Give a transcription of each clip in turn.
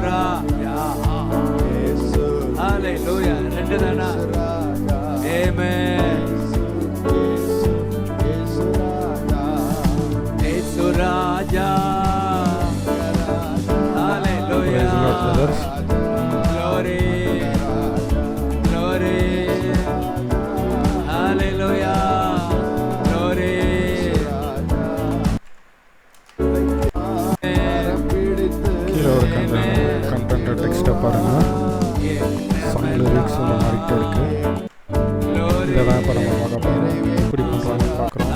ராஜா. ஹalleluya. ரெண்டு தானா? ஆமென். இயேசு ராஜா. ஹalleluya. Glory. Glory. Hallelujah. Glory. கீழே ஒரு கண்டென்ட் டெக்ஸ்ட்டை பாருங்கள். சாங் லிரிக்ஸ் வந்து மாறிக்கிட்டே இருக்கு. இதை தான் இப்போ நம்ம பார்க்க போகிறோம். எப்படி பண்ணுறாங்கன்னு பார்க்குறோம்.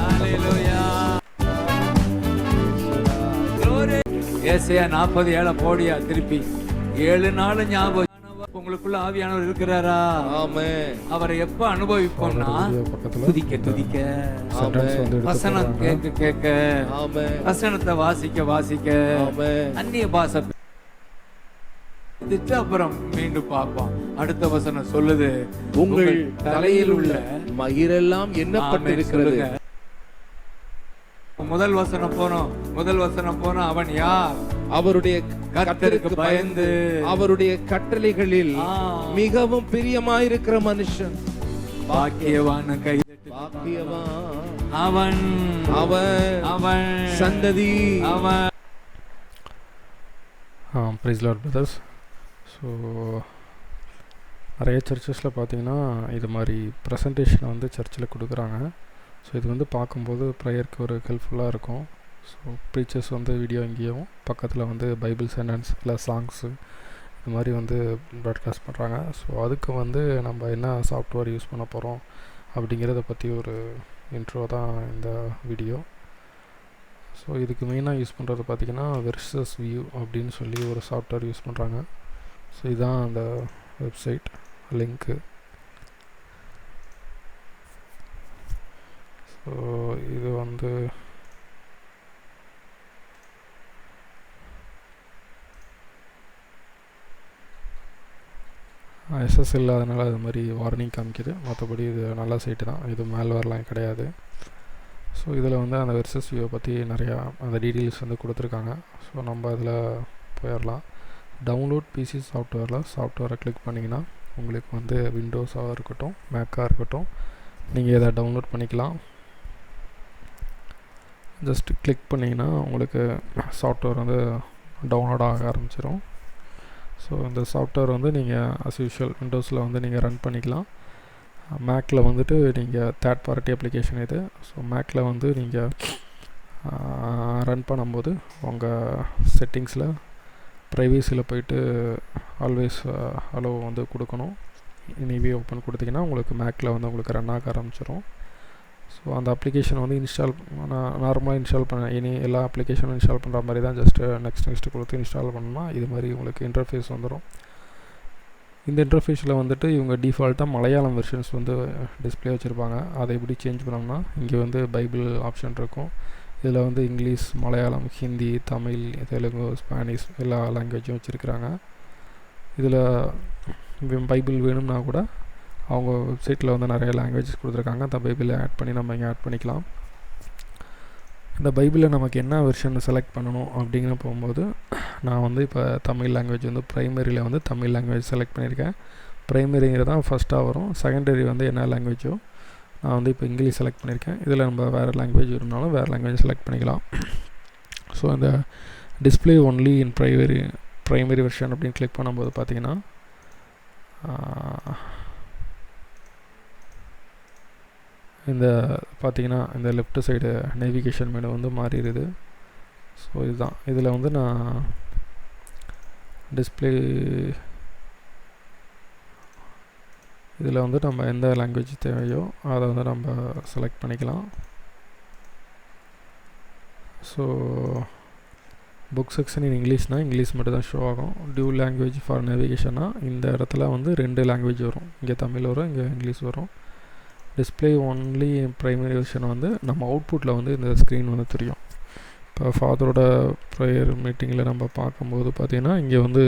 ஏசாயா 40:7 போடியா திருப்பி 7 நாள் ஞாபகம். உங்களுக்குள்ள ஆவியானவர் இருக்கிறாரா? ஆமென். அவரை எப்ப அனுபவிப்போம்னா துதிக்க துதிக்க, வசனம் கேட்க கேட்க, வசனத்தை வாசிக்க வாசிக்க, அந்நிய பாஷை அப்புறம் மீண்டும் பார்ப்போம். அடுத்த வசனம் சொல்லுது, உங்கள் தலையில் உள்ள மயிரெல்லாம் எண்ணப்பட்டிருக்கிறது. முதல் வசனம் போனோம். அவன் யார்? அவருடைய கர்த்தருக்கு பயந்து அவருடைய கட்டளைகளில் மிகவும் பிரியமாயிருக்கிற மனுஷன் பாக்கியவான். கைதட்டு பாக்கியவான் அவன் சந்ததி அவன். Price Lord brothers. ஸோ நிறைய சர்ச்சஸில் பார்த்தீங்கன்னா இது மாதிரி ப்ரெசன்டேஷனை வந்து சர்ச்சில் கொடுக்குறாங்க. ஸோ இது வந்து பார்க்கும்போது ப்ரேயருக்கு ஒரு ஹெல்ப்ஃபுல்லாக இருக்கும். ஸோ ப்ரீச்சர்ஸ் வந்து வீடியோ எங்கேயும் பக்கத்தில் வந்து பைபிள் சென்டென்ஸ் இல்லை சாங்ஸு இது மாதிரி வந்து ப்ராட்காஸ்ட் பண்ணுறாங்க. ஸோ அதுக்கு வந்து நம்ம என்ன சாஃப்ட்வேர் யூஸ் பண்ண போகிறோம் அப்படிங்கிறத பற்றி ஒரு இன்ட்ரோ தான் இந்த வீடியோ. ஸோ இதுக்கு மெயினாக யூஸ் பண்ணுறது பார்த்திங்கன்னா வெர்சஸ் வியூ அப்படின்னு சொல்லி ஒரு சாஃப்ட்வேர் யூஸ் பண்ணுறாங்க. ஸோ இதுதான் அந்த வெப்சைட் லிங்க்கு. ஸோ இது வந்து எஸ்எஸ் இல்லாதனால அது மாதிரி வார்னிங் காமிக்குது. மற்றபடி இது நல்ல சைட்டு தான். இது மேல்வேர்லாம் கிடையாது. ஸோ இதில் வந்து அந்த வெர்சஸ் வியூவை பற்றி நிறையா அந்த டீட்டெயில்ஸ் வந்து கொடுத்துருக்காங்க. ஸோ நம்ம அதில் போயிடலாம். டவுன்லோட் பிசி சாஃப்ட்வேரை கிளிக் பண்ணிங்கன்னா உங்களுக்கு வந்து விண்டோஸாக இருக்கட்டும் மேக்காக இருக்கட்டும் நீங்கள் இதை டவுன்லோட் பண்ணிக்கலாம். ஜஸ்ட் கிளிக் பண்ணிங்கன்னா உங்களுக்கு சாஃப்ட்வேர் வந்து டவுன்லோட் ஆக ஆரம்பிச்சிடும். ஸோ இந்த சாஃப்ட்வேர் வந்து நீங்கள் அஸ் யூஷுவல் விண்டோஸில் வந்து நீங்கள் ரன் பண்ணிக்கலாம். மேக்கில் வந்துட்டு நீங்கள் தேர்ட் பார்ட்டி அப்ளிகேஷன் இது. ஸோ மேக்கில் வந்து நீங்கள் ரன் பண்ணும்போது உங்கள் செட்டிங்ஸில் ப்ரைவேசியில் போயிட்டு ஆல்வேஸ் அலோ வந்து கொடுக்கணும். இனிவே ஓப்பன் கொடுத்தீங்கன்னா உங்களுக்கு மேக்கில் வந்து உங்களுக்கு ரன் ஆக ஆரம்பிச்சிடும். ஸோ அந்த அப்ளிகேஷன் வந்து நார்மலாக இன்ஸ்டால் பண்ண எல்லா அப்ளிகேஷனும் இன்ஸ்டால் பண்ணுற மாதிரி தான். ஜஸ்ட்டு நெக்ஸ்ட் கொடுத்து இன்ஸ்டால் பண்ணோம்னா இது மாதிரி உங்களுக்கு இன்டர்ஃபேஸ் வந்துடும். இந்த இன்டர்ஃபேஸில் வந்துட்டு இவங்க டிஃபால்ட்டாக மலையாளம் வெர்ஷன்ஸ் வந்து டிஸ்பிளே வச்சுருப்பாங்க. அதை எப்படி சேஞ்ச் பண்ணோம்னா இங்கே வந்து பைபிள் ஆப்ஷன் இருக்கும். இதில் வந்து இங்கிலீஷ், மலையாளம், ஹிந்தி, தமிழ், தெலுங்கு, ஸ்பானிஷ் எல்லா லாங்குவேஜும் வச்சுருக்கிறாங்க. இதில் பைபிள் வேணும்னா கூட அவங்க வெப்சைட்டில் வந்து நிறைய லாங்குவேஜஸ் கொடுத்துருக்காங்க. அந்த பைபிளை ஆட் பண்ணி நம்ம இங்கே ஆட் பண்ணிக்கலாம். இந்த பைபிளில் நமக்கு என்ன வெர்ஷன் செலக்ட் பண்ணணும் அப்படிங்கிற போகும்போது நான் வந்து இப்போ தமிழ் லாங்குவேஜ் வந்து ப்ரைமரியில் வந்து தமிழ் லாங்குவேஜ் செலக்ட் பண்ணியிருக்கேன். ப்ரைமரிங்கிறது தான் ஃபஸ்ட்டாக வரும். செகண்டரி வந்து என்ன லாங்குவேஜோ நான் வந்து இப்போ இங்கிலீஷ் செலக்ட் பண்ணியிருக்கேன். இதில் நம்ம வேறு லாங்குவேஜ் இருந்தாலும் வேறு லாங்குவேஜ் செலக்ட் பண்ணிக்கலாம். ஸோ இந்த display only in primary version அப்படின்னு கிளிக் பண்ணும்போது பார்த்திங்கன்னா இந்த பார்த்திங்கன்னா இந்த லெஃப்ட் சைடு நேவிகேஷன் மெனு வந்து மாறிடுது. ஸோ இதுதான் இதில் வந்து நான் டிஸ்பிளே இதில் வந்து நம்ம எந்த லாங்குவேஜ் தேவையோ அதை வந்து நம்ம செலக்ட் பண்ணிக்கலாம். ஸோ புக் செக்ஷன் இன் இங்கிலீஷ்னால் இங்கிலீஷ் மட்டும் தான் ஷோ ஆகும். டியூ லாங்குவேஜ் ஃபார் நேவிகேஷனாக இந்த இடத்துல வந்து 2 லாங்குவேஜ் வரும். இங்கே தமிழ் வரும், இங்கே இங்கிலீஷ் வரும். டிஸ்பிளே ஒன்லி ப்ரைமரி வெர்ஷன் வந்து நம்ம அவுட்புட்டில் வந்து இந்த ஸ்க்ரீன் வந்து தெரியும். இப்போ ஃபாதரோட ப்ரேயர் மீட்டிங்கில் நம்ம பார்க்கும்போது பார்த்திங்கன்னா இங்கே வந்து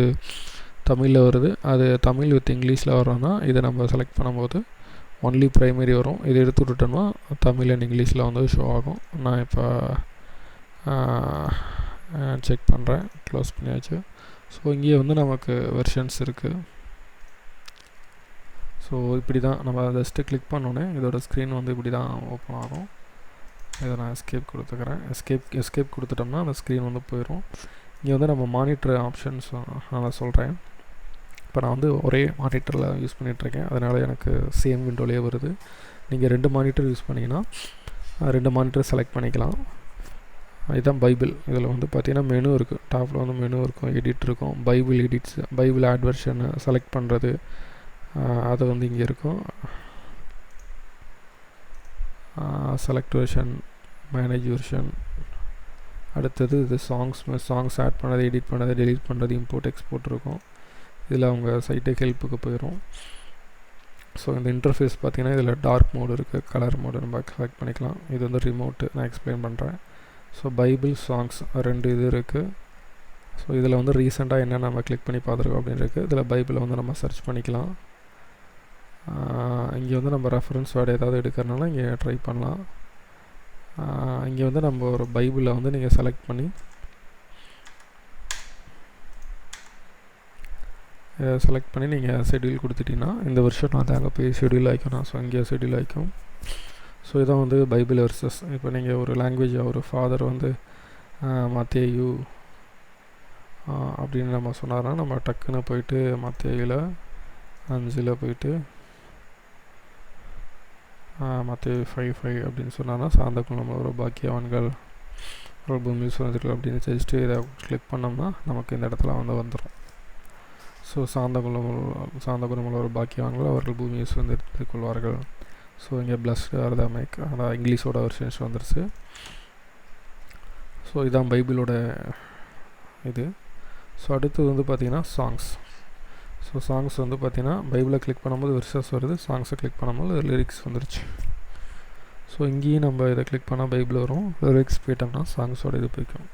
தமிழில் வருது. அது தமிழ் வித் இங்கிலீஷில் வரோன்னா இதை நம்ம செலக்ட் பண்ணும்போது ஒன்லி ப்ரைமரி வரும். இதை எடுத்து விட்டுட்டோம்னா தமிழ் அண்ட் இங்கிலீஷில் வந்து ஷோ ஆகும். நான் இப்போ செக் பண்ணுறேன். க்ளோஸ் பண்ணியாச்சு. ஸோ இங்கே வந்து நமக்கு வெர்ஷன்ஸ் இருக்குது. ஸோ இப்படி தான் நம்ம ஜஸ்ட்டு கிளிக் பண்ணோன்னே இதோட ஸ்க்ரீன் வந்து இப்படி தான் ஓப்பன் ஆகும். இதை நான் எஸ்கேப் கொடுத்துக்கிறேன். எஸ்கேப் கொடுத்துட்டோம்னா அந்த ஸ்க்ரீன் வந்து போயிடும். இங்கே வந்து நம்ம மானிட்டர் ஆப்ஷன்ஸ் நான் சொல்கிறேன். இப்போ நான் வந்து ஒரே மானிட்டரில் யூஸ் பண்ணிகிட்ருக்கேன், அதனால் எனக்கு சேம் விண்டோலேயே வருது. நீங்கள் 2 மானிட்டர் யூஸ் பண்ணிங்கன்னா 2 மானிட்டர் செலக்ட் பண்ணிக்கலாம். இதுதான் பைபிள். இதில் வந்து பார்த்திங்கன்னா மெனு இருக்குது. டாப்பில் வந்து மெனு இருக்கும், எடிட் இருக்கும், Bible edits, Bible add version select பண்ணுறது அது வந்து இங்கே இருக்கும். செலக்ட் வெர்ஷன், மேனேஜ் வெர்ஷன், அடுத்தது இது சாங்ஸ் ஆட் பண்ணது, எடிட் பண்ணது, டெலீட் பண்ணுறது, இம்போர்ட் எக்ஸ்போர்ட் இருக்கும். இதில் அவங்க சைட்டுக்கு ஹெல்ப்புக்கு போயிடும். ஸோ இந்த இன்டர்ஃபேஸ் பார்த்திங்கன்னா இதில் டார்க் மோடு இருக்குது, கலர் மோடு நம்ம செலக்ட் பண்ணிக்கலாம். இது வந்து ரிமோட்டு, நான் எக்ஸ்பிளைன் பண்ணுறேன். ஸோ பைபிள், சாங்ஸ் 2 இது இருக்குது. ஸோ இதில் வந்து ரீசெண்டாக என்ன நம்ம கிளிக் பண்ணி பார்த்துருக்கோம் அப்படின்னு இருக்குது. இதில் பைபிளை வந்து நம்ம சர்ச் பண்ணிக்கலாம். இங்கே வந்து நம்ம ரெஃபரன்ஸ் வேர்டு ஏதாவது எடுக்கிறனால இங்கே ட்ரை பண்ணலாம். இங்கே வந்து நம்ம ஒரு பைபிளை வந்து நீங்கள் செலக்ட் பண்ணி நீங்கள் ஷெட்யூல் கொடுத்துட்டிங்கன்னா இந்த வருஷம் நான் அங்கே போய் ஷெட்யூல் ஆகிக்கணும். ஸோ இங்கே ஷெட்யூல் ஆகிக்கும். ஸோ இதான் வந்து பைபிள் வெர்சஸ். இப்போ நீங்கள் ஒரு லாங்குவேஜ், ஒரு ஃபாதர் வந்து மத்தேயு அப்படின்னு நம்ம சொன்னார்னா நம்ம டக்குன்னு போயிட்டு மத்தேயுல 5 போயிட்டு மத்தேயு 5:5 அப்படின்னு சொன்னார்னா சார்ந்த நம்ம ஒரு பாக்கியவான்கள் பூமியில் சுதந்திரம் அப்படின்னு ஜஸ்ட்டு இதை கிளிக் பண்ணோம்னா நமக்கு இந்த இடத்துல வந்து வந்துடும். ஸோ சார்ந்த குணமுள்ள ஒரு பாக்கியவான்கள் அவர்கள் பூமியை சுதந்திரத்துக் கொள்வார்கள். ஸோ இங்கே பிளஸ்டு ஆர் த மேக், அதான் இங்கிலீஷோட வெர்ஷன்ஸ் வந்துருச்சு. ஸோ இதான் பைபிளோட இது. ஸோ அடுத்தது வந்து பார்த்திங்கன்னா சாங்ஸ். ஸோ சாங்ஸ் வந்து பார்த்திங்கன்னா பைபிளை கிளிக் பண்ணும்போது வெர்சஸ் வருது, சாங்ஸை கிளிக் பண்ணும்போது லிரிக்ஸ் வந்துருச்சு. ஸோ இங்கேயும் நம்ம இதை கிளிக் பண்ணால் பைபிள் வரும், லிரிக்ஸ் போயிட்டோம்னா சாங்ஸோட இது போய்க்கும்.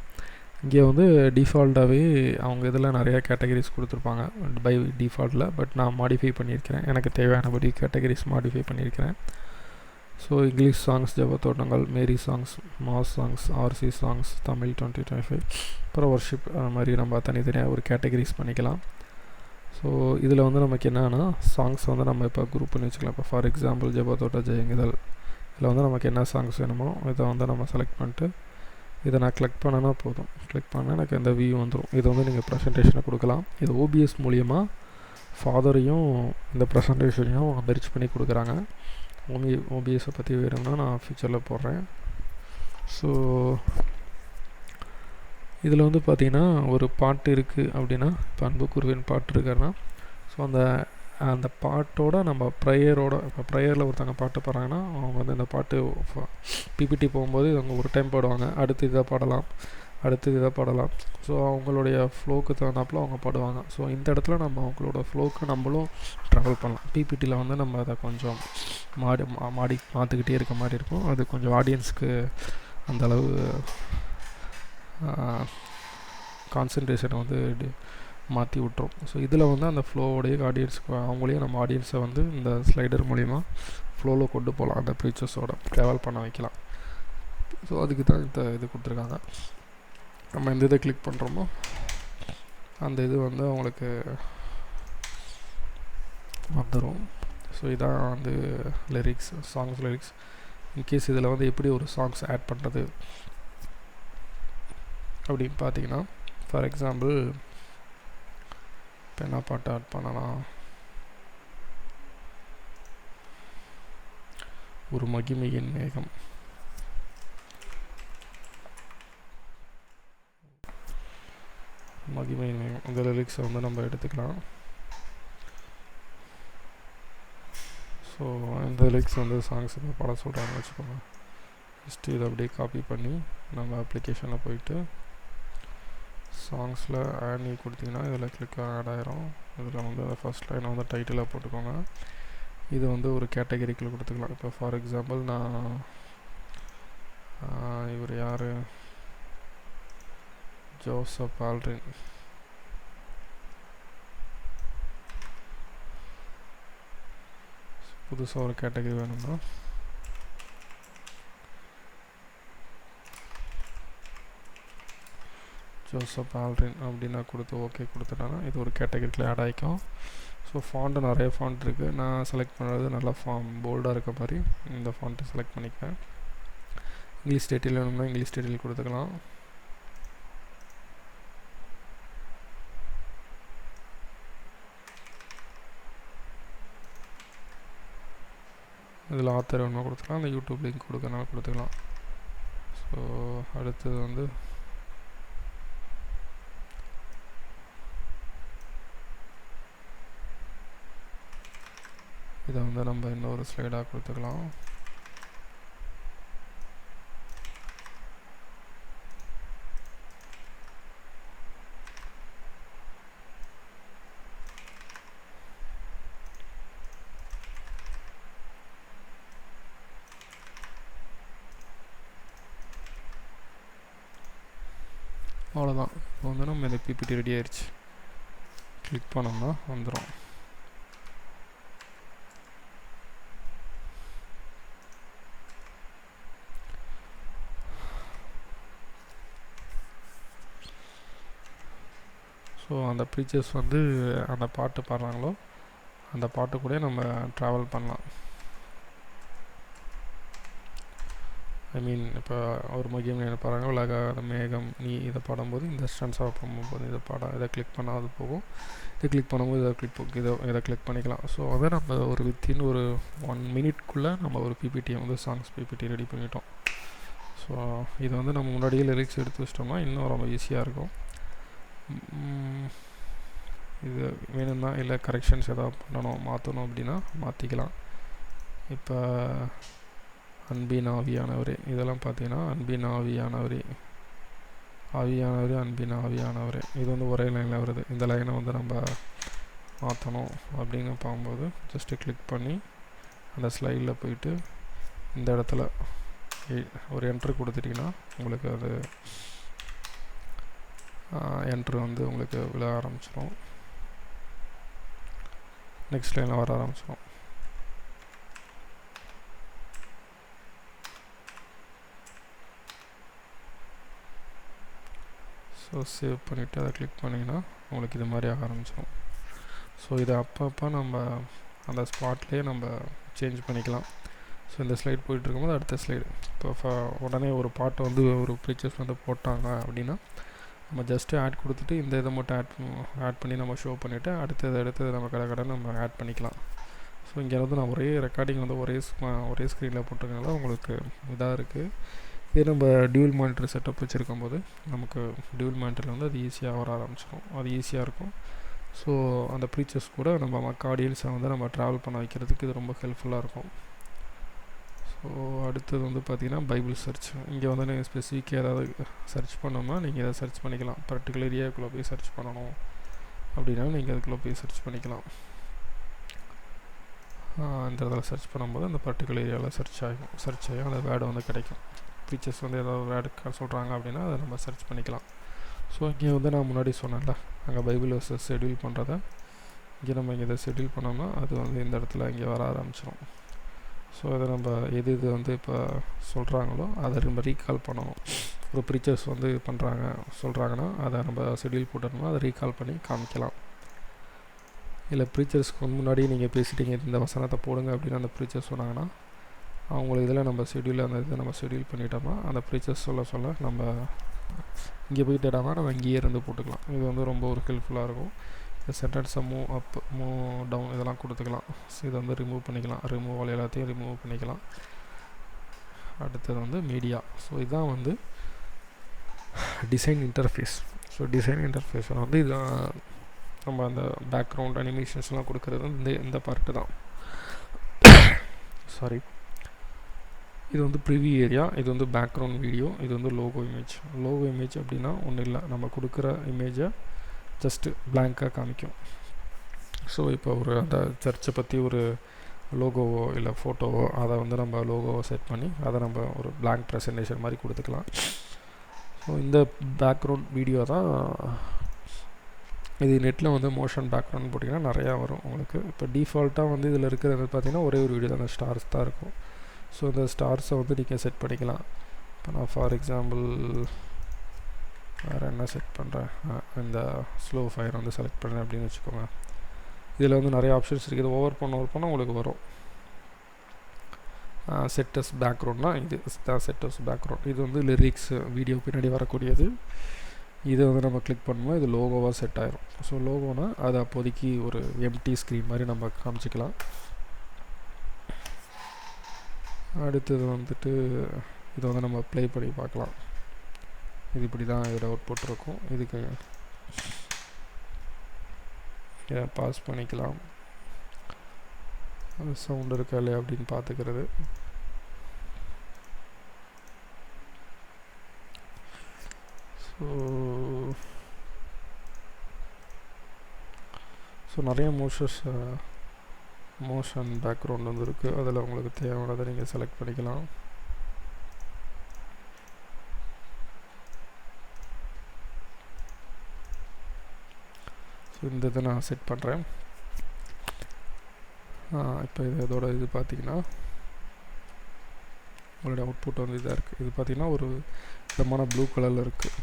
இங்கே வந்து டிஃபால்ட்டாகவே அவங்க இதில் நிறையா கேட்டகரிஸ் கொடுத்துருப்பாங்க பை டிஃபால்ட்டில். பட் நான் மாடிஃபை பண்ணியிருக்கிறேன், எனக்கு தேவையானபடி கேட்டகரிஸ் மாடிஃபை பண்ணியிருக்கிறேன். ஸோ இங்கிலீஷ் சாங்ஸ், ஜெபத்தோட்டங்கள், Mary songs, mass songs, RC songs, Tamil 2025, அப்புறம் வர்ஷிப், அந்த மாதிரி நம்ம தனித்தனியாக ஒரு கேட்டகரிஸ் பண்ணிக்கலாம். ஸோ இதில் வந்து நமக்கு என்னென்னா சாங்ஸ் வந்து நம்ம இப்போ குரூப் பண்ணி வச்சுக்கலாம். இப்போ ஃபார் எக்ஸாம்பிள் ஜெபத்தோட்ட ஜெயங்குதல், இதில் வந்து நமக்கு என்ன சாங்ஸ் வேணுமோ இதை வந்து நம்ம செலக்ட் பண்ணிட்டு இதை நான் கிளிக் பண்ணனா போதும். கிளிக் பண்ணால் எனக்கு இந்த வியூ வந்துடும். இது வந்து நீங்கள் ப்ரெசன்டேஷனை கொடுக்கலாம். இது ஓபிஎஸ் மூலிமா ஃபாதரையும் இந்த ப்ரெசன்டேஷனையும் அவங்க மெர்ஜ் பண்ணி கொடுக்குறாங்க. ஓபிஎஸை பற்றி வேணும்னா நான் ஃபியூச்சரில் போடுறேன். ஸோ இதில் வந்து பார்த்திங்கன்னா ஒரு பாட்டு இருக்குது அப்படின்னா, இப்போ அன்புக்குருவின் பாட்டு இருக்காருன்னா, ஸோ அந்த பாட்டோட நம்ம ப்ரேயரோட, இப்போ ப்ரேயரில் ஒருத்தவங்க பாட்டு பாடுறாங்கன்னா அவங்க வந்து இந்த பாட்டு பிபிடி போகும்போது அவங்க ஒரு டைம் பாடுவாங்க, அடுத்து இதை பாடலாம், அடுத்து இதை பாடலாம். ஸோ அவங்களுடைய ஃப்ளோக்கு தகுந்தாப்பில் அவங்க பாடுவாங்க. ஸோ இந்த இடத்துல நம்ம அவங்களோட ஃப்ளோக்கு நம்மளும் ட்ராவல் பண்ணலாம். பிபிடியில் வந்து நம்ம அதை கொஞ்சம் மாற்றிக்கிட்டே இருக்க மாதிரி இருக்கும். அது கொஞ்சம் ஆடியன்ஸுக்கு அந்தளவு கான்சன்ட்ரேஷனை வந்து மாற்றி விட்டுரும். ஸோ இதில் வந்து அந்த ஃப்ளோவோடைய ஆடியன்ஸுக்கு அவங்களையும் நம்ம ஆடியன்ஸை வந்து இந்த ஸ்லைடர் மூலிமா ஃப்ளோவில் கொண்டு போகலாம், அந்த ப்ரீச்சர்ஸோட ட்ராவல் பண்ண வைக்கலாம். ஸோ அதுக்கு தான் இந்த இது கொடுத்துருக்காங்க. நம்ம எந்த இதை கிளிக் பண்ணுறோமோ அந்த இது வந்து அவங்களுக்கு வந்துடும். ஸோ இதான் வந்து லிரிக்ஸ், சாங்ஸ் லிரிக்ஸ். இன்கேஸ் இதில் வந்து எப்படி ஒரு சாங்ஸ் ஆட் பண்ணுறது அப்படின்னு பார்த்தீங்கன்னா, ஃபார் எக்ஸாம்பிள் இப்போ என்ன பாட்டு ஆட் பண்ணலாம், ஒரு மகிமையின் மேகம், மகிமையின் மேகம் இந்த லிரிக்ஸை வந்து நம்ம எடுத்துக்கலாம். ஸோ இந்த லிரிக்ஸ் வந்து சாங்ஸ் இப்போ பாட சொல்கிறாங்கன்னு வச்சுக்கோங்க. ஜஸ்ட்டு இதை அப்படியே காப்பி பண்ணி நம்ம அப்ளிகேஷனில் போயிட்டு சாங்ஸில் ஆட் நீ கொடுத்தீங்கன்னா இதில் கிளிக் ஆட் ஆயிரும். இதில் வந்து ஃபஸ்ட் லைனை வந்து டைட்டிலாக போட்டுக்கோங்க. இது வந்து ஒரு கேட்டகரிக்குள்ளே கொடுத்துக்கலாம். இப்போ ஃபார் எக்ஸாம்பிள் நான் இவர் யார், ஜோசப் ஆல்ட்ரின், புதுசாக ஒரு கேட்டகரி வேணும்னா ஜோசப் ஆல்ரின் அப்படின்னு கொடுத்து ஓகே கொடுத்துட்டேன்னா இது ஒரு கேட்டகரியில் ஆட் ஆகிக்கும். ஸோ ஃபாண்ட்டு நிறைய ஃபாண்ட் இருக்குது. நான் செலக்ட் பண்ணுறது நல்லா போல்டாக இருக்க மாதிரி இந்த ஃபாண்ட்டை செலக்ட் பண்ணிக்குவேன். இங்கிலீஷ் டைட்டில் வேணும்னா இங்கிலீஷ் டைட்டில் கொடுத்துக்கலாம். இதில் ஆத்தர் வேணுமா கொடுத்துக்கலாம், அந்த யூடியூப் லிங்க் கொடுக்கறனால கொடுத்துக்கலாம். ஸோ அடுத்தது வந்து இதை வந்து நம்ம இன்னொரு ஸ்லைடாக கொடுத்துக்கலாம். அவ்வளோதான். இப்போ வந்து நம்ம இந்த பிபிடி ரெடி ஆயிடுச்சு. கிளிக் பண்ணோம்னா வந்துடும். ஸோ அந்த ப்ரீச்சர்ஸ் வந்து அந்த பாட்டு பாடுறாங்களோ அந்த பாட்டு கூட நம்ம ட்ராவல் பண்ணலாம். ஐ மீன் இப்போ ஒரு மகியம் என்ன பாருங்க, உலக மேகம் நீ இதை பாடும்போது இந்த ஸ்டன்ஸாக போகும்போது இதை கிளிக் பண்ணால் அது போகும். இதை கிளிக் பண்ணும்போது இதை கிளிக் பண்ணிக்கலாம். ஸோ அதை நம்ம ஒரு வித்தின் ஒரு 1 மினிட்குள்ளே நம்ம ஒரு பிபிடியை வந்து சாங்ஸ் பிபிடி ரெடி பண்ணிட்டோம். ஸோ இது வந்து நம்ம முன்னாடியே லிரிக்ஸ் எடுத்து வச்சிட்டோம்னா இன்னும் ரொம்ப ஈஸியாக இருக்கும். இது வேணும்னா இல்லை கரெக்ஷன்ஸ் எதாவது பண்ணணும் மாற்றணும் அப்படின்னா மாற்றிக்கலாம். இப்போ அன்பின் ஆவியானவரே இதெல்லாம் பார்த்தீங்கன்னா அன்பின் ஆவியானவரே அன்பின் ஆவியானவரே இது வந்து ஒரே லைனில் வருது. இந்த லைனை வந்து நம்ம மாற்றணும் அப்படின்னு பார்க்கும்போது ஜஸ்ட்டு கிளிக் பண்ணி அந்த ஸ்லைடில் போயிட்டு இந்த இடத்துல ஒரு என்ட்ரு கொடுத்துட்டிங்கன்னா உங்களுக்கு அது என்ட்ரு வந்து உங்களுக்கு விழ ஆரம்பிச்சிடும். நெக்ஸ்ட் லைனில் வர ஆரம்பிச்சிடும். ஸோ சேவ் பண்ணிவிட்டு அதை கிளிக் பண்ணிங்கன்னா உங்களுக்கு இது மாதிரி ஆக ஆரம்பிச்சிடும். ஸோ இதை அப்பப்போ நம்ம அந்த ஸ்பாட்லேயே நம்ம சேஞ்ச் பண்ணிக்கலாம். ஸோ இந்த ஸ்லைட் போயிட்டு இருக்கும்போது அடுத்த ஸ்லைடு இப்போ உடனே ஒரு பாட்டு வந்து ஒரு ப்ரீச்சர்ஸ் வந்து போட்டாங்க அப்படின்னா நம்ம ஜஸ்ட்டு ஆட் கொடுத்துட்டு இந்த இதை மட்டும் ஆட் பண்ணி நம்ம ஷோ பண்ணிவிட்டு அடுத்தது நம்ம கடை நம்ம ஆட் பண்ணிக்கலாம். ஸோ இங்கே வந்து நான் ஒரே ரெக்கார்டிங் வந்து ஒரே ஸ்க்ரீனில் போட்டிருக்கனால உங்களுக்கு இதாக இருக்குது. இதே நம்ம டியூல் மானிட்டர் செட்டப் வச்சுருக்கும் போது நமக்கு டியூல் மானிட்டரில் வந்து அது ஈஸியாக வர ஆரம்பிச்சிடும். அது ஈஸியாக இருக்கும். ஸோ அந்த ப்ரீச்சர்ஸ் கூட நம்ம ஆடியன்ஸை வந்து நம்ம ட்ராவல் பண்ண வைக்கிறதுக்கு இது ரொம்ப ஹெல்ப்ஃபுல்லாக இருக்கும். ஸோ அடுத்தது வந்து பார்த்திங்கன்னா பைபிள் சர்ச். இங்கே வந்து நீங்கள் ஸ்பெசிஃபிக்காக ஏதாவது சர்ச் பண்ணோம்னா நீங்கள் இதை சர்ச் பண்ணிக்கலாம். பர்டிகுலர் ஏரியாவுக்குள்ளே போய் சர்ச் பண்ணணும் அப்படின்னா நீங்கள் அதுக்குள்ளே போய் சர்ச் பண்ணிக்கலாம். இந்த இடத்துல சர்ச் பண்ணும்போது அந்த பர்டிகுலர் ஏரியாவில் சர்ச் ஆகி அந்த வேர்டு வந்து கிடைக்கும். ஃபீச்சர்ஸ் வந்து ஏதாவது வேர்டு சொல்கிறாங்க அப்படின்னா அதை நம்ம சர்ச் பண்ணிக்கலாம். ஸோ இங்கே வந்து நான் முன்னாடி சொன்னேன்ல அங்கே பைபிள் வர்சஸ் ஷெட்யூல் பண்ணுறத இங்கே இதை ஷெட்யூல் பண்ணோம்னா அது வந்து இந்த இடத்துல இங்கே வர ஆரம்பிச்சிடும். ஸோ அதை நம்ம எது வந்து இப்போ சொல்கிறாங்களோ அதை நம்ம ரீகால் பண்ணணும். ஒரு ப்ரீச்சர்ஸ் வந்து சொல்கிறாங்கன்னா அதை நம்ம ஷெட்யூல் போட்டோம்னா அதை ரீகால் பண்ணி காமிக்கலாம். இல்லை ப்ரீச்சர்ஸ்க்கு முன்னாடி நீங்கள் பேசிட்டீங்க இந்த வசனத்தை போடுங்க அப்படின்னு அந்த ப்ரீச்சர்ஸ் சொன்னாங்கன்னா அவங்களுக்கு இதில் நம்ம அந்த இதை நம்ம ஷெட்யூல் பண்ணிட்டோம்னா அந்த ப்ரீச்சர்ஸ் சொல்ல நம்ம இங்கே போய் தேடாமல் நம்ம இங்கேயே இருந்து போட்டுக்கலாம். இது வந்து ரொம்ப ஒரு ஹெல்ப்ஃபுல்லாக இருக்கும். இந்த சென்டென்ஸை மூவ் அப் மூவ் டவுன் இதெல்லாம் கொடுத்துக்கலாம். ஸோ இதை வந்து ரிமூவ் பண்ணிக்கலாம். ரிமூவல் எல்லாத்தையும் ரிமூவ் பண்ணிக்கலாம். அடுத்தது வந்து மீடியா. ஸோ இதுதான் வந்து டிசைன் இன்டர்ஃபேஸ். ஸோ டிசைன் இன்டர்ஃபேஸில் வந்து இதான் நம்ம அந்த பேக்ரவுண்ட் அனிமேஷன்ஸ்லாம் கொடுக்குறது வந்து இந்த பார்ட்டு தான். சாரி, இது வந்து ப்ரிவியூ ஏரியா, இது வந்து பேக்ரவுண்ட் வீடியோ, இது வந்து லோகோ இமேஜ் அப்படின்னா ஒன்றும் இல்லை, நம்ம கொடுக்குற இமேஜை ஜஸ்ட்டு பிளாங்காக காமிக்கும். ஸோ இப்போ ஒரு அந்த சர்ச்சை பற்றி ஒரு லோகோவோ இல்லை ஃபோட்டோவோ அதை வந்து நம்ம லோகோவை செட் பண்ணி அதை நம்ம ஒரு பிளாங்க் ப்ரெசன்டேஷன் மாதிரி கொடுத்துக்கலாம். ஸோ இந்த பேக்ரவுண்ட் வீடியோ தான் இது நெட்டில் வந்து மோஷன் பேக்ரவுண்ட் போட்டிங்கன்னா நிறையா வரும் உங்களுக்கு. இப்போ டிஃபால்ட்டாக வந்து இதில் இருக்கிறது பார்த்திங்கன்னா ஒரே ஒரு வீடியோ தான், அந்த ஸ்டார்ஸ் தான் இருக்கும். ஸோ இந்த ஸ்டார்ஸை வந்து நீங்கள் செட் பண்ணிக்கலாம். இப்போ நான் ஃபார் எக்ஸாம்பிள் வேறு என்ன செட் பண்ணுறேன், இந்த ஸ்லோ ஃபயர் வந்து செலக்ட் பண்ணுறேன் அப்படின்னு வச்சுக்கோங்க. இதில் வந்து நிறைய ஆப்ஷன்ஸ் இருக்குது. ஓவர் பண்ண உங்களுக்கு வரும். செட்டஸ் பேக்ரவுண்ட்னா இது தான் செட்டஸ் பேக்ரவுண்ட். இது வந்து லிரிக்ஸ் வீடியோ பின்னாடி வரக்கூடியது. இதை வந்து நம்ம கிளிக் பண்ணோம்னா இது லோகோவாக செட் ஆயிரும். ஸோ லோகோனா அது அப்போதைக்கு ஒரு எம்டி ஸ்க்ரீன் மாதிரி நம்ம காமிச்சிக்கலாம். அடுத்தது வந்துட்டு இதை வந்து நம்ம ப்ளே பண்ணி பார்க்கலாம். இது இப்படி தான் இதோட அவுட்புட் இருக்கும். இதுக்கு இதை பாஸ் பண்ணிக்கலாம். சவுண்ட் இருக்கா இல்லையா அப்படின்னு பார்த்துக்கிறது. ஸோ நிறைய மோஷன் பேக்ரவுண்ட் வந்து இருக்குது. அதில் உங்களுக்கு தேவையானதை நீங்கள் செலக்ட் பண்ணிக்கலாம். ஸோ இந்த இதை நான் செட் பண்ணுறேன். இப்போ இதோட இது பார்த்திங்கன்னா உங்களோட அவுட்புட் வந்து இதாக இருக்குது. இது பார்த்திங்கன்னா ஒரு விதமான ப்ளூ கலரில் இருக்குது.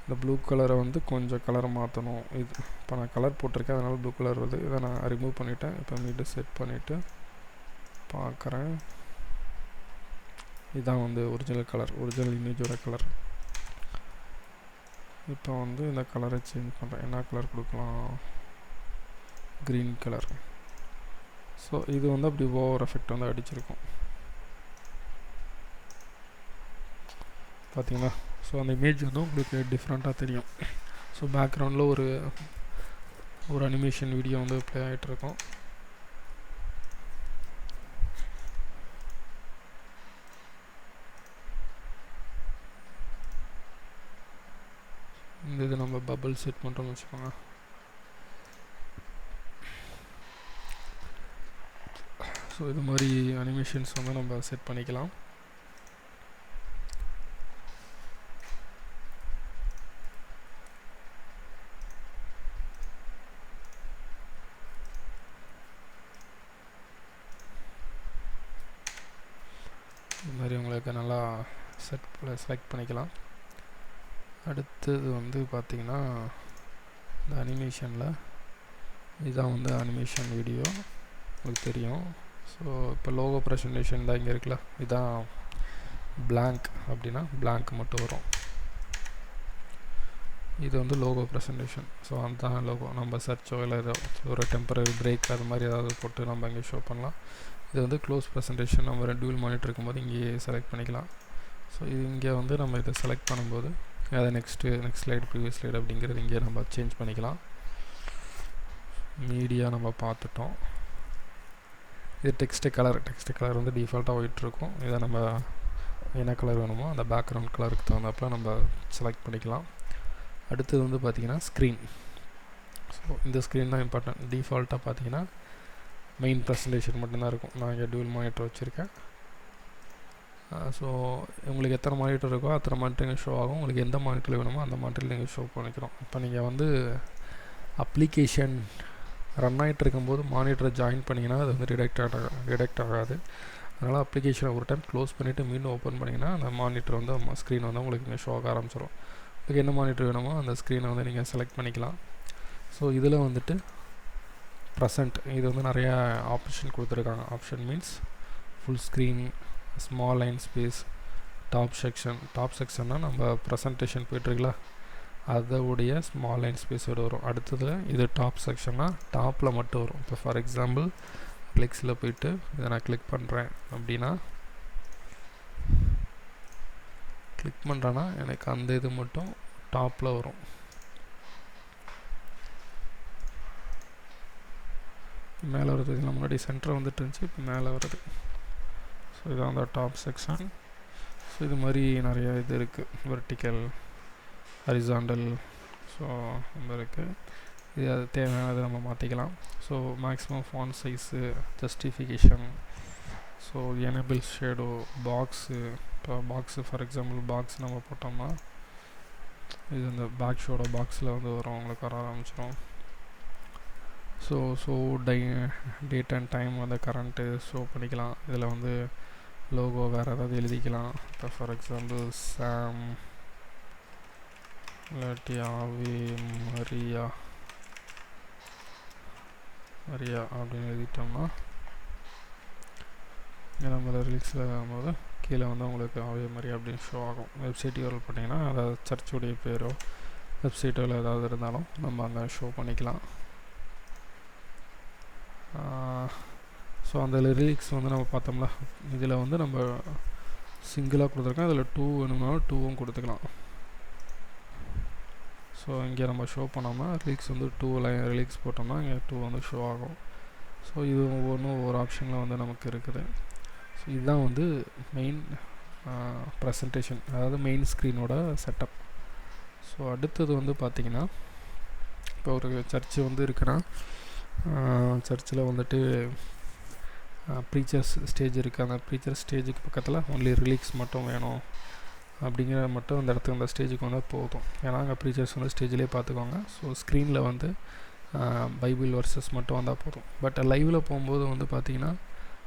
இந்த ப்ளூ கலரை வந்து கொஞ்சம் கலரை மாற்றணும். இது இப்போ நான் கலர் போட்டிருக்கேன், அதனால் ப்ளூ கலர் வருது. இதை நான் ரிமூவ் பண்ணிவிட்டேன். இப்போ மீண்டும் செட் பண்ணிவிட்டு பார்க்குறேன். இதுதான் வந்து ஒரிஜினல் கலர், ஒரிஜினல் இமேஜோட கலர். இப்போ வந்து இந்த கலரை சேஞ்ச் பண்ணுறேன். என்ன கலர் கொடுக்கலாம், க்ரீன் கலர். ஸோ இது வந்து அப்படி ஓவர் எஃபெக்ட் வந்து அடிச்சிருக்கும் பார்த்தீங்களா. ஸோ அந்த இமேஜ் வந்து உங்களுக்கு டிஃப்ரெண்ட்டாக தெரியும். ஸோ பேக்ரவுண்டில் ஒரு அனிமேஷன் வீடியோ வந்து ப்ளே ஆகிட்ருக்கோம். இந்த இது நம்ம பபிள் செட் பண்ணுறோம்னு வச்சுக்கோங்க. ஸோ இது மாதிரி அனிமேஷன்ஸ் வந்து நம்ம செட் பண்ணிக்கலாம். இது மாதிரி உங்களுக்கு நல்லா செலக்ட் பண்ணிக்கலாம். அடுத்தது வந்து பார்த்திங்கன்னா இந்த அனிமேஷனில் இதுதான் வந்து அனிமேஷன் வீடியோ உங்களுக்கு தெரியும். ஸோ இப்போ லோகோ ப்ரெசன்டேஷன் தான் இங்கே இருக்குல்ல, இதுதான் blank அப்படின்னா blank மட்டும் வரும். இது வந்து லோகோ ப்ரெசன்டேஷன். ஸோ அந்த லோகோ நம்ம சர்ச்சோ இல்லை ஏதோ ஒரு டெம்பரரி பிரேக் அது மாதிரி ஏதாவது போட்டு நம்ம இங்கே ஷோ பண்ணலாம். இது வந்து க்ளோஸ் ப்ரெசன்டேஷன். நம்ம டியூல் மானிட்டர் இருக்கும்போது இங்கேயே செலக்ட் பண்ணிக்கலாம். ஸோ இது இங்கே வந்து நம்ம இதை செலக்ட் பண்ணும்போது அதை நெக்ஸ்ட் ஸ்லைடு ப்ரீவியஸ் ஸ்லைடு அப்படிங்கிறது இங்கே நம்ம சேஞ்ச் பண்ணிக்கலாம். மீடியா நம்ம பார்த்துட்டோம். இது டெக்ஸ்ட்டு கலர் வந்து டிஃபால்ட்டாக ஒயிட் இருக்கும். இதை நம்ம என்ன கலர் வேணுமோ அந்த பேக்ரவுண்ட் கலருக்கு தகுந்தாப்பில் நம்ம செலக்ட் பண்ணிக்கலாம். அடுத்தது வந்து பார்த்திங்கன்னா ஸ்க்ரீன். ஸோ இந்த ஸ்க்ரீன் தான் இம்பார்ட்டன்ட். டிஃபால்ட்டாக பார்த்திங்கன்னா மெயின் ப்ரெசன்டேஷன் மட்டும்தான் இருக்கும். நான் இங்கே டியூல் மானிட்டர் வச்சுருக்கேன். ஸோ உங்களுக்கு எத்தனை மானிட்டர் இருக்கோ அத்தனை மானிட்டர் இங்கே ஷோ ஆகும். உங்களுக்கு எந்த மானிட்டரில் வேணுமோ அந்த மானிட்டரில் நீங்கள் ஷோ பண்ணிக்கிறோம். இப்போ நீங்கள் வந்து அப்ளிகேஷன் ரன் ஆகிட்டு இருக்கும்போது மானிட்டரை ஜாயின் பண்ணிங்கன்னா அது வந்து டிடெக்ட் ஆகாது. அதனால் அப்ளிகேஷனை ஒரு டைம் க்ளோஸ் பண்ணிவிட்டு மீண்டும் ஓப்பன் பண்ணிங்கன்னா அந்த மானிட்டர் வந்து ஸ்க்ரீன் வந்து உங்களுக்கு இங்கே ஷோ ஆக ஆரம்பிச்சிடும். உங்களுக்கு என்ன மானிட்டர் வேணுமோ அந்த ஸ்க்ரீனை வந்து நீங்கள் செலக்ட் பண்ணிக்கலாம். ஸோ இதில் வந்துட்டு ப்ரெசண்ட் இது வந்து நிறையா ஆப்ஷன் கொடுத்துருக்காங்க. Option means full screen, small line space, top செக்ஷன்னால் நம்ம ப்ரெசன்டேஷன் போய்ட்டுருக்குல அதோடைய ஸ்மால் லைன் ஸ்பேஸோடு வரும். அடுத்தது இது டாப் செக்ஷன்னா டாப்பில் மட்டும் வரும். இப்போ ஃபார் எக்ஸாம்பிள் கிளிக்ஸில் போயிட்டு இதை நான் கிளிக் பண்ணுறேன் அப்படின்னா கிளிக் பண்ணுறேன்னா எனக்கு அந்த இது மட்டும் டாப்பில் வரும். மேலே வருது. இதில் முன்னாடி சென்டர் வந்துட்டு இருந்துச்சு, இப்போ மேலே வருது. ஸோ இதான் அந்த டாப் செக்ஷன். ஸோ இது மாதிரி நிறைய இது இருக்குது. வெர்டிக்கல், ஹரிசாண்டல், ஸோ இந்த இருக்குது. இது அது தேவையானதை நம்ம மாற்றிக்கலாம். So maximum font size, justification, so enable shadow, box. இப்போ பாக்ஸு ஃபார் எக்ஸாம்பிள் பாக்ஸ் நம்ம போட்டோம்னா இது இந்த பேக் ஷோட பாக்ஸில் வந்து வரும், உங்களுக்கு வர ஆரம்பிச்சிடும். ஸோ டேட் அண்ட் டைம் வந்து கரண்ட்டு ஷோ பண்ணிக்கலாம். இதில் வந்து லோகோ வேறு ஏதாவது எழுதிக்கலாம். இப்போ ஃபார் எக்ஸாம்பிள் சாம் இல்லாட்டி ஆவி மரியா மரியா அப்படின்னு எழுதிட்டோம்னா இங்கே நம்ம ரிலீக்ஸில் வரும்போது கீழே வந்து உங்களுக்கு ஆவி மரியா அப்படின்னு ஷோ ஆகும். வெப்சைட் யூஆர்எல் பண்ணிங்கன்னா அதாவது சர்ச்சுடைய பேரோ வெப்சைட்டில் ஏதாவது இருந்தாலும் நம்ம அங்கே ஷோ பண்ணிக்கலாம். ஸோ அந்த லிரிக்ஸ் வந்து நம்ம பார்த்தோம்ல, இதில் வந்து நம்ம சிங்கிளாக கொடுத்துருக்கோம். இதில் 2 வேணும்னாலும் 2வும் கொடுத்துக்கலாம். ஸோ இங்கே நம்ம ஷோ பண்ணோம்னா லிரிக்ஸ் வந்து 2 லைன் லிரிக்ஸ் போட்டோம்னா இங்கே 2 வந்து ஷோ ஆகும். ஸோ இது ஒவ்வொன்றும் ஒவ்வொரு ஆப்ஷனில் வந்து நமக்கு இருக்குது. ஸோ இதுதான் வந்து மெயின் ப்ரெசன்டேஷன், அதாவது மெயின் ஸ்க்ரீனோட செட்டப். ஸோ அடுத்தது வந்து பார்த்திங்கன்னா, இப்போ ஒரு சர்ச்சு வந்து இருக்குன்னா சர்ச்சில் வந்துட்டு ப்ரீச்சர்ஸ் ஸ்டேஜ் இருக்குது. அந்த ப்ரீச்சர்ஸ் ஸ்டேஜுக்கு பக்கத்தில் ஒன்லி ரிலீக்ஸ் மட்டும் வேணும் அப்படிங்கிற மட்டும் அந்த இடத்துக்கு அந்த ஸ்டேஜுக்கு வந்தால் போதும். ஏன்னா அங்கே ப்ரீச்சர்ஸ் வந்து ஸ்டேஜ்லேயே பார்த்துக்கோங்க. ஸோ ஸ்க்ரீனில் வந்து பைபிள் வர்சஸ் மட்டும் வந்தால் போதும். பட் லைவில் போகும்போது வந்து பார்த்திங்கன்னா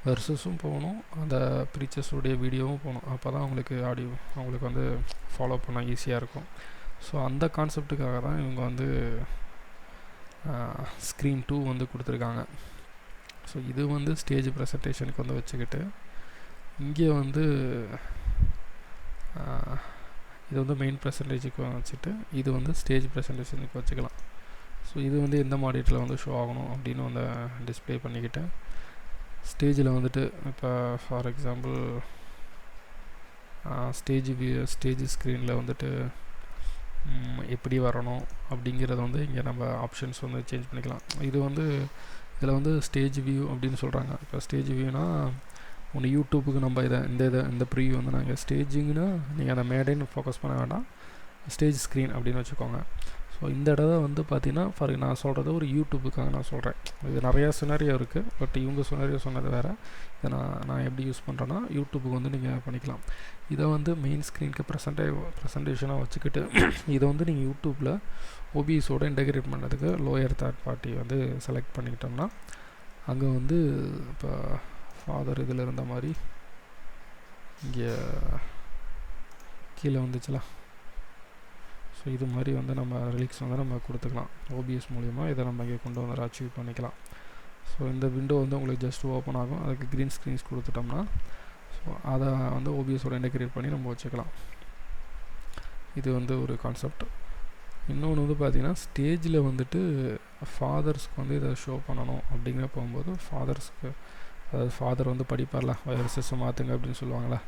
வெர்சஸும் போகணும், அந்த ப்ரீச்சர்ஸுடைய வீடியோவும் போகணும். அப்போ தான் அவங்களுக்கு ஆடியோ அவங்களுக்கு வந்து ஃபாலோ பண்ண ஈஸியாக இருக்கும். ஸோ அந்த கான்செப்டுக்காக தான் இவங்க வந்து ஸ்க்ரீன் 2 வந்து கொடுத்துருக்காங்க. ஸோ இது வந்து ஸ்டேஜ் ப்ரெசன்டேஷனுக்கு வந்து வச்சுக்கிட்டு, இங்கே வந்து இது வந்து மெயின் ப்ரெசன்டேஜுக்கு வச்சுட்டு இது வந்து ஸ்டேஜ் ப்ரெசன்டேஷனுக்கு வச்சுக்கலாம். ஸோ இது வந்து எந்த மாடிட்டில் வந்து ஷோ ஆகணும் அப்படின்னு வந்து டிஸ்பிளே பண்ணிக்கிட்டு, ஸ்டேஜில் வந்துட்டு இப்போ ஃபார் எக்ஸாம்பிள் ஸ்டேஜ் ஸ்க்ரீனில் வந்துட்டு எப்படி வரணும் அப்படிங்கிறத வந்து இங்கே நம்ம ஆப்ஷன்ஸ் வந்து சேஞ்ச் பண்ணிக்கலாம். இது வந்து இதில் வந்து ஸ்டேஜ் வியூ அப்படின்னு சொல்கிறாங்க. இப்போ ஸ்டேஜ் வியூனா ஒன்று யூடியூப்புக்கு நம்ம இந்த ப்ரீவியூ வந்து நாங்கள் ஸ்டேஜிங்னா நீங்கள் அந்த மேடைன்னு ஃபோக்கஸ் பண்ண வேண்டாம், ஸ்டேஜ் ஸ்க்ரீன் அப்படின்னு வச்சுக்கோங்க. ஸோ இந்த இடத்த வந்து பார்த்திங்கன்னா நான் சொல்கிறது ஒரு யூடியூப்புக்காக நான் சொல்கிறேன். இது நிறையா சினாரியோ இருக்குது, பட் இவங்க சினாரியோ சொன்னது வேறு. இதை நான் எப்படி யூஸ் பண்ணுறேன்னா யூடியூப்புக்கு வந்து நீங்கள் பண்ணிக்கலாம். இதை வந்து மெயின் ஸ்க்ரீனுக்கு ப்ரெசன்டேஷனாக வச்சுக்கிட்டு இதை வந்து நீங்கள் யூடியூப்பில் ஓபிஎஸோடு இன்டெகிரேட் பண்ணுறதுக்கு லோயர் தேர்ட் பார்ட்டி வந்து செலக்ட் பண்ணிக்கிட்டோம்னா அங்கே வந்து இப்போ ஃபாதர் இதில் இருந்த மாதிரி இங்கே கீழே வந்துச்சுல, ஸோ இது மாதிரி வந்து நம்ம ரிலீக்ஸ் வந்து நம்ம கொடுத்துக்கலாம். ஓபிஎஸ் மூலிமா இதை நம்ம இங்கே கொண்டு வந்து அச்சீவ் பண்ணிக்கலாம். ஸோ இந்த விண்டோ வந்து உங்களுக்கு ஜஸ்ட் ஓப்பன் ஆகும். அதுக்கு க்ரீன் ஸ்க்ரீன்ஸ் கொடுத்துட்டோம்னா ஸோ அதை வந்து ஓபிஎஸோட இன்டெகிரேட் பண்ணி நம்ம வச்சுக்கலாம். இது வந்து ஒரு கான்செப்ட். இன்னொன்று வந்து பார்த்திங்கன்னா, ஸ்டேஜில் வந்துட்டு ஃபாதர்ஸ்க்கு வந்து இதை ஷோ பண்ணணும் அப்படிங்கிற போகும்போது ஃபாதர்ஸ்க்கு, அதாவது ஃபாதர் வந்து படிப்பார்ல, வயர்ஸை மாற்றுங்க அப்படின்னு சொல்லுவாங்களே,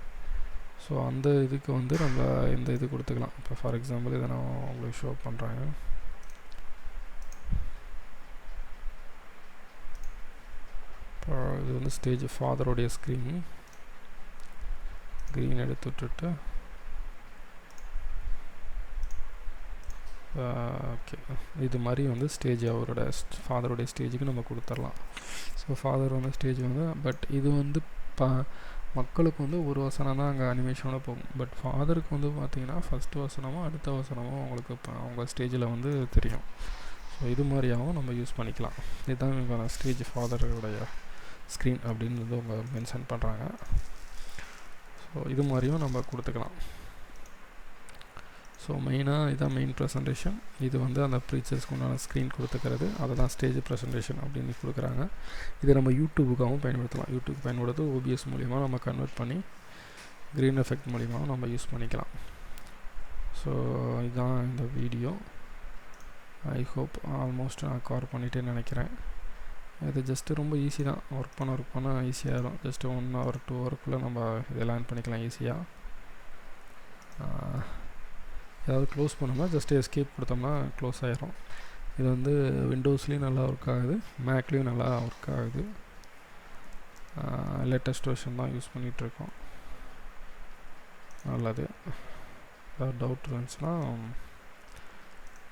ஸோ அந்த இதுக்கு வந்து நம்ம இந்த இது கொடுத்துக்கலாம். இப்போ ஃபார் எக்ஸாம்பிள் இதை நான் உங்களுக்கு ஷோ பண்ணுறேன். இப்போ இது வந்து ஸ்டேஜ் ஃபாதருடைய க்ரீன் எடுத்து விட்டுட்டு ஓகே, இது மாதிரி வந்து ஸ்டேஜ் அவரோட ஃபாதருடைய ஸ்டேஜுக்கு நம்ம கொடுத்துடலாம். ஸோ ஃபாதர் வந்து ஸ்டேஜ் வந்து, பட் இது வந்து மக்களுக்கு வந்து ஒரு வசனம் தான் அங்கே அனிமேஷனோட போகும். பட் ஃபாதருக்கு வந்து பார்த்திங்கன்னா ஃபஸ்ட்டு வசனமோ அடுத்த வசனமோ அவங்களுக்கு இப்போ அவங்க ஸ்டேஜில் வந்து தெரியும். ஸோ இது மாதிரியாகவும் நம்ம யூஸ் பண்ணிக்கலாம். இதுதான் இவங்க ஸ்டேஜ் ஃபாதருடைய ஸ்க்ரீன் அப்படின்னு வந்து அவங்க மென்ஷன் பண்ணுறாங்க. ஸோ இது மாதிரியும் நம்ம கொடுத்துக்கலாம். ஸோ மெயினாக இதுதான் மெயின் ப்ரெசன்டேஷன். இது வந்து அந்த ப்ரீச்சர்ஸ்க்கு உண்டான ஸ்க்ரீன் கொடுத்துக்கிறது, அதை தான் ஸ்டேஜ் ப்ரெசன்டேஷன் அப்படின்னு கொடுக்குறாங்க. இதை நம்ம யூடியூபுக்காகவும் பயன்படுத்தலாம். யூடியூப் பயன்படுத்து ஓபிஎஸ் மூலிமா நம்ம கன்வெர்ட் பண்ணி க்ரீன் எஃபெக்ட் மூலிமாவும் நம்ம யூஸ் பண்ணிக்கலாம். ஸோ இதுதான் இந்த வீடியோ. ஐ ஹோப் ஆல்மோஸ்ட் நான் கவர் பண்ணிட்டேன்னு நினைக்கிறேன். இது ஜஸ்ட்டு ரொம்ப ஈஸி தான், ஒர்க் பண்ண ஈஸியாகிடும். ஜஸ்ட்டு 1 hour 2 hourக்குள்ளே நம்ம இதை லேர்ன் பண்ணிக்கலாம் ஈஸியாக. ஏதாவது க்ளோஸ் பண்ணோம்னா ஜஸ்ட்டு எஸ்கேப் கொடுத்தோம்னா க்ளோஸ் ஆகிரும். இது வந்து விண்டோஸ்லேயும் நல்லா ஒர்க் ஆகுது, மேக்லேயும் நல்லா ஒர்க் ஆகுது. லேட்டஸ்ட் வெர்ஷன் தான் யூஸ் பண்ணிகிட்ருக்கோம். நல்லது. ஏதாவது டவுட் இருந்துச்சுன்னா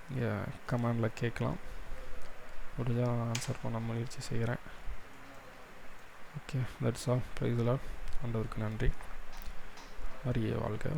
இங்கே கமெண்டில் கேட்கலாம், முடிஞ்சால் ஆன்சர் பண்ண முயற்சி செய்கிறேன். Okay, that's all. Praise the Lord. ஆண்டவருக்கு நன்றி. மரியே வாழ்க.